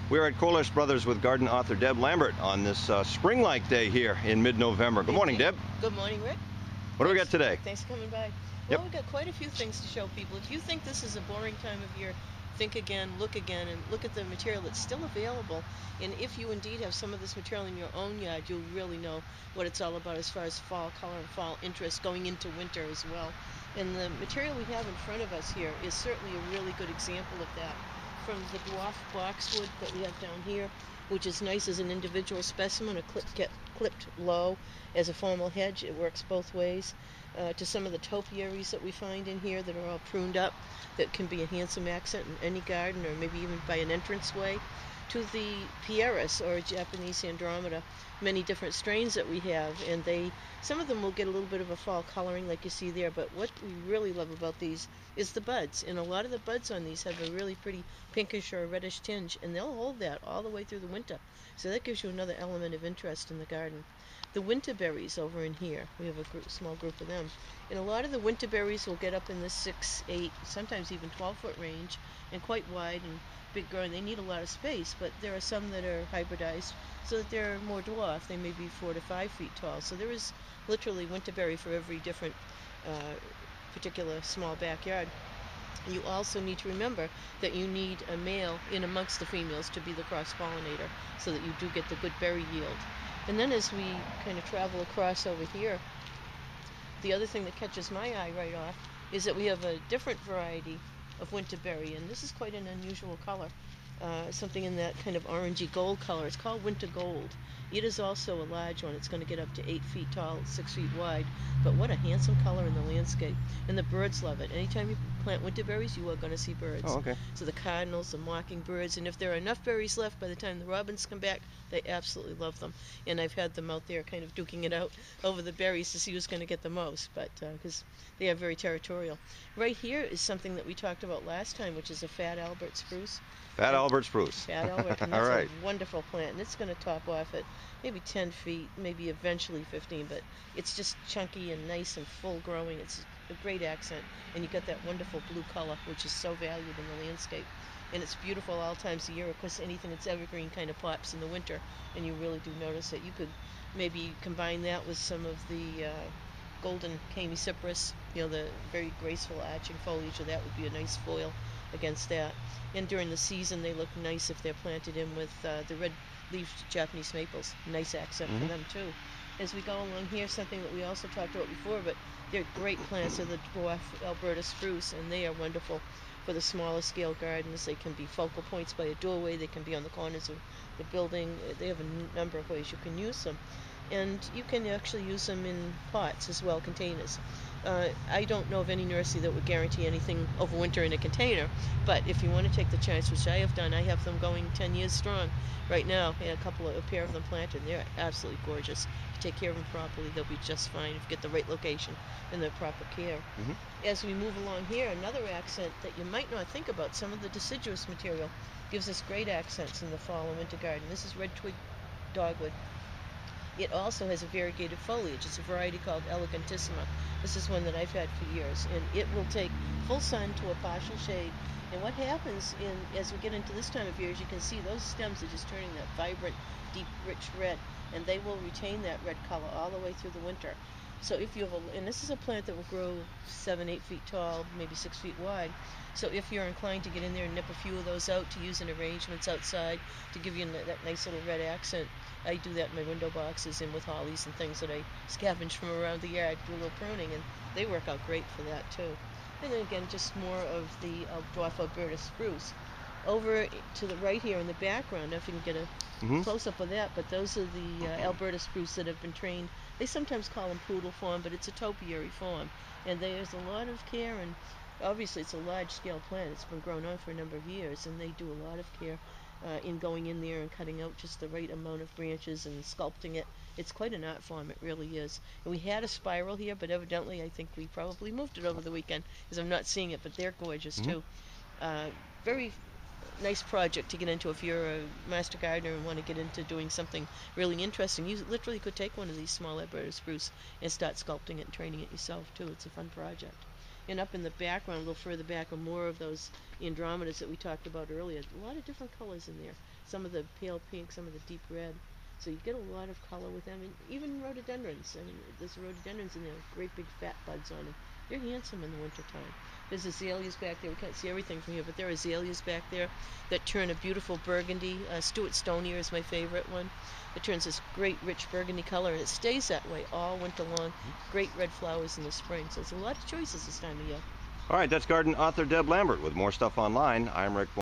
We're at Kohler Brothers with garden author Deb Lambert on this spring-like day here in mid-November. Good morning, Deb. Good morning, Rick. What do we got today? Thanks for coming by. Yep. Well, we've got quite a few things to show people. If you think this is a boring time of year, think again, and look at the material that's still available. And if you indeed have some of this material in your own yard, you'll really know what it's all about as far as fall color and fall interest going into winter as well. And the material we have in front of us here is certainly a really good example of that. From the dwarf boxwood that we have down here, which is nice as an individual specimen, get clipped low as a formal hedge. It works both ways. To some of the topiaries that we find in here that are all pruned up, that can be a handsome accent in any garden or maybe even by an entranceway, to the pieris or Japanese Andromeda, many different strains that we have, and some of them will get a little bit of a fall coloring like you see there, but what we really love about these is the buds, and a lot of the buds on these have a really pretty pinkish or reddish tinge, and they'll hold that all the way through the winter, so that gives you another element of interest in the garden. The winter berries over in here, we have a small group of them, and a lot of the winter berries will get up in the 6, 8, sometimes even 12-foot range, and quite wide and big growing. They need a lot of space, but there are some that are hybridized so that they're more dwarf. They may be 4 to 5 feet tall, so there is literally winterberry for every different particular small backyard. You also need to remember that you need a male in amongst the females to be the cross-pollinator so that you do get the good berry yield. And then as we kind of travel across over here, the other thing that catches my eye right off is that we have a different variety of winterberry, and this is quite an unusual color. Something in that kind of orangey gold color. It's called winter gold. It is also a large one. It's going to get up to 8 feet tall, 6 feet wide. But what a handsome color in the landscape. And the birds love it. Anytime you plant winterberries, you are going to see birds. Oh, okay. So the cardinals, the mockingbirds, and if there are enough berries left by the time the robins come back, they absolutely love them. And I've had them out there kind of duking it out over the berries to see who's going to get the most, but because they are very territorial. Right here is something that we talked about last time, which is a fat Albert spruce. Fat Albert spruce. Fat Albert, and that's All right. a wonderful plant, and it's going to top off at maybe 10 feet, maybe eventually 15, but it's just chunky and nice and full growing. It's a great accent, and you get that wonderful blue color, which is so valued in the landscape. And it's beautiful all times of year. Of course, anything that's evergreen kind of pops in the winter, and you really do notice it. You could maybe combine that with some of the golden camycypris, the very graceful arching foliage of that would be a nice foil against that. And during the season, they look nice if they're planted in with the red-leafed Japanese maples. Nice accent for them, too. As we go along here, something that we also talked about before, but they're great plants, are the dwarf Alberta spruce, and they are wonderful for the smaller scale gardens. They can be focal points by a doorway. They can be on the corners of the building. They have a number of ways you can use them. And you can actually use them in pots as well, containers. I don't know of any nursery that would guarantee anything over winter in a container, but if you want to take the chance, which I have done, I have them going 10 years strong right now, and a pair of them planted, and they're absolutely gorgeous. If you take care of them properly, they'll be just fine if you get the right location and the proper care. As we move along here, another accent that you might not think about, some of the deciduous material gives us great accents in the fall and winter garden. This is red twig dogwood. It also has a variegated foliage. It's a variety called elegantissima. This is one that I've had for years, and it will take full sun to a partial shade. And what happens as we get into this time of year, as you can see, those stems are just turning that vibrant, deep, rich red, and they will retain that red color all the way through the winter. So if you have and this is a plant that will grow 7, 8 feet tall, maybe 6 feet wide. So if you're inclined to get in there and nip a few of those out to use in arrangements outside to give you that nice little red accent, I do that in my window boxes and with hollies and things that I scavenge from around the yard, do a little pruning, and they work out great for that too. And then again, just more of the dwarf Alberta spruce. Over to the right here in the background, if you can get a close-up of that, but those are the Alberta spruce that have been trained. They sometimes call them poodle form, but it's a topiary form. And there's a lot of care, and obviously it's a large-scale plant. It's been grown on for a number of years, and they do a lot of care in going in there and cutting out just the right amount of branches and sculpting it. It's quite an art form, it really is. And we had a spiral here, but evidently I think we probably moved it over the weekend, because I'm not seeing it, but they're gorgeous too. Very nice project to get into if you're a master gardener and want to get into doing something really interesting. You literally could take one of these small Alberta spruce and start sculpting it and training it yourself too. It's a fun project. And up in the background, a little further back, are more of those Andromedas that we talked about earlier. A lot of different colors in there. Some of the pale pink, some of the deep red. So you get a lot of color with them, and even rhododendrons. I mean, there's rhododendrons in there, great big fat buds on them. They're handsome in the wintertime. There's azaleas back there. We can't see everything from here, but there are azaleas back there that turn a beautiful burgundy. Stuart Stonier is my favorite one. It turns this great rich burgundy color, and it stays that way all winter long. Great red flowers in the spring. So there's a lot of choices this time of year. All right, that's garden author Deb Lambert with more stuff online. I'm Rick.